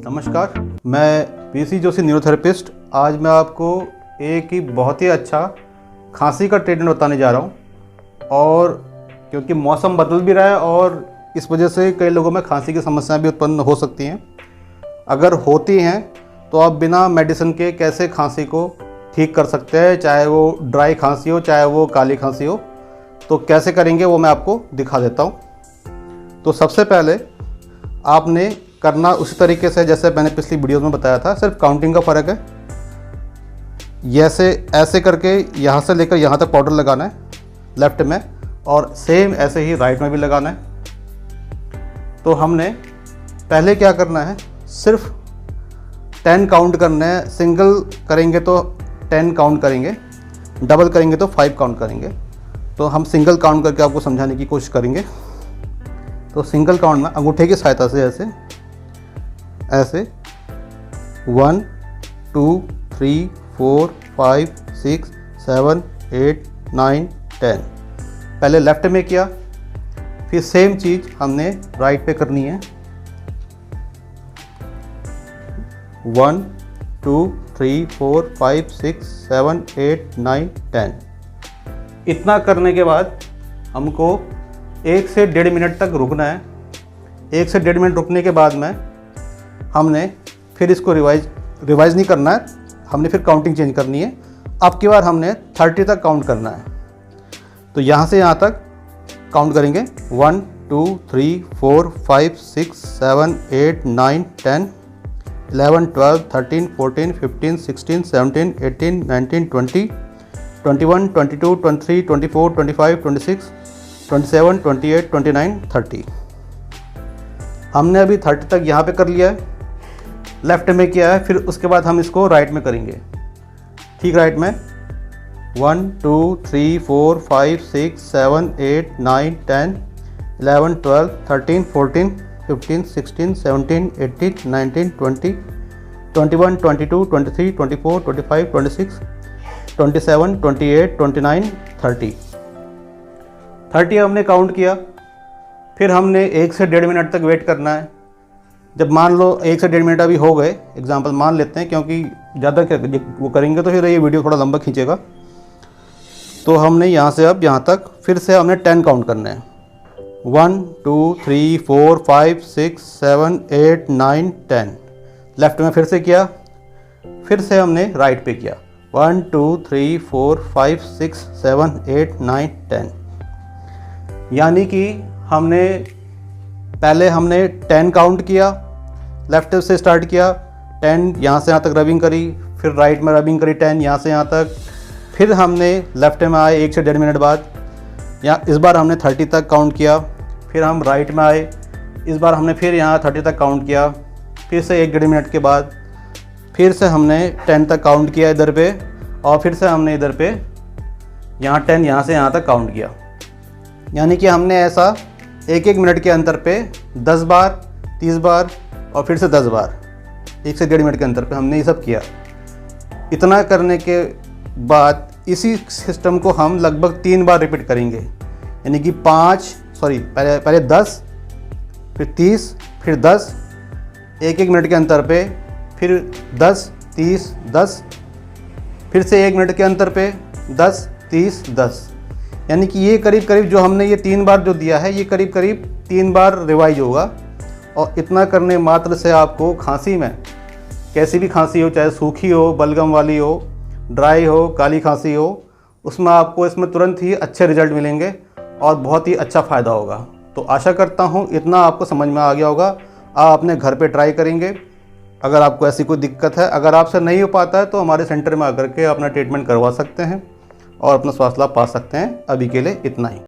नमस्कार, मैं PC Joshi neurotherapist. आज मैं आपको एक ही बहुत ही अच्छा खांसी का ट्रीटमेंट बताने जा रहा हूँ। और क्योंकि मौसम बदल भी रहा है और इस वजह से कई लोगों में खांसी की समस्याएं भी उत्पन्न हो सकती हैं। अगर होती हैं तो आप बिना मेडिसिन के कैसे खांसी को ठीक कर सकते हैं, चाहे वो ड्राई खांसी हो चाहे वो काली खांसी हो। तो कैसे करेंगे वो मैं आपको दिखा देता हूँ। तो सबसे पहले आपने करना उसी तरीके से जैसे मैंने पिछली वीडियोस में बताया था, सिर्फ काउंटिंग का फ़र्क है। ऐसे करके यहाँ से लेकर यहाँ तक पाउडर लगाना है लेफ़्ट में, और सेम ऐसे ही राइट में भी लगाना है। तो हमने पहले क्या करना है, सिर्फ 10 काउंट करना है। सिंगल करेंगे तो 10 काउंट करेंगे, डबल करेंगे तो 5 काउंट करेंगे। तो हम सिंगल काउंट करके आपको समझाने की कोशिश करेंगे। तो सिंगल काउंट में अंगूठे की सहायता से ऐसे 1 2 3 4 5 6 7 8 9 10 पहले लेफ्ट में किया, फिर सेम चीज़ हमने राइट पे करनी है। 1 2 3 4 5 6 7 8 9 10। इतना करने के बाद हमको 1 से 1.5 मिनट तक रुकना है। 1 से 1.5 मिनट रुकने के बाद में हमने फिर इसको रिवाइज नहीं करना है, हमने फिर काउंटिंग चेंज करनी है। अब की बार हमने 30 तक काउंट करना है। तो यहाँ से यहाँ तक काउंट करेंगे 1 2 3 4 5 6 7 8 9 10 11 12 13 14 15 16 17 18 19 20 21 22 23 24 25 26 27 28 29 30। हमने अभी 30 तक यहाँ पे कर लिया है, लेफ़्ट में किया है। फिर उसके बाद हम इसको राइट में करेंगे, ठीक राइट में 1 2 3 4 5 6 7 8 9 10 11 12 13 14 15 16 17 18 19 20 21 22 23 24 25 26 27 28 29 30 हमने काउंट किया। फिर हमने 1 से 1.5 मिनट तक वेट करना है। जब मान लो 1 से 1.5 मिनट अभी हो गए, एग्जांपल मान लेते हैं, क्योंकि ज़्यादा वो करेंगे तो फिर ये वीडियो थोड़ा लंबा खींचेगा। तो हमने यहाँ से अब यहाँ तक फिर से हमने 10 काउंट करने हैं। 1 2 3 4 5 6 7 8 9 10 लेफ़्ट में फिर से किया, फिर से हमने राइट पे किया 1 2 3 4 5 6 7 8 9 10। यानी कि पहले हमने 10 काउंट किया, लेफ्ट से स्टार्ट किया, 10 यहाँ से यहाँ तक रबिंग करी, फिर राइट में रबिंग करी 10 यहाँ से यहाँ तक, फिर हमने लेफ्ट में आए 1 से 1.5 मिनट बाद। इस बार हमने 30 तक काउंट किया। फिर हम राइट में आए, इस बार हमने फिर यहाँ 30 तक काउंट किया। फिर से 1-1.5 मिनट के बाद फिर से हमने 10 तक काउंट किया इधर पे, और फिर से हमने इधर पे यहाँ 10 यहाँ से यहाँ तक काउंट किया। यानी कि हमने ऐसा 1-1 मिनट के अंतर पे 10 बार, 30 बार और फिर से 10 बार 1 से 1.5 मिनट के अंतर पे हमने ये सब किया। इतना करने के बाद इसी सिस्टम को हम लगभग 3 बार रिपीट करेंगे। यानी कि पहले 10, फिर 30, फिर 10, 1-1 मिनट के अंतर पे, फिर 10 30 10, फिर से 1 मिनट के अंतर पे 10 30 10। यानी कि ये करीब करीब जो हमने ये 3 बार जो दिया है, ये करीब करीब 3 बार रिवाइज होगा। और इतना करने मात्र से आपको खांसी में, कैसी भी खांसी हो, चाहे सूखी हो, बलगम वाली हो, ड्राई हो, काली खांसी हो, उसमें आपको इसमें तुरंत ही अच्छे रिजल्ट मिलेंगे और बहुत ही अच्छा फ़ायदा होगा। तो आशा करता हूँ इतना आपको समझ में आ गया होगा। आप अपने घर पे ट्राई करेंगे। अगर आपको ऐसी कोई दिक्कत है, अगर आपसे नहीं हो पाता है, तो हमारे सेंटर में आकर के अपना ट्रीटमेंट करवा सकते हैं और अपना स्वास्थ्य लाभ पा सकते हैं। अभी के लिए इतना ही।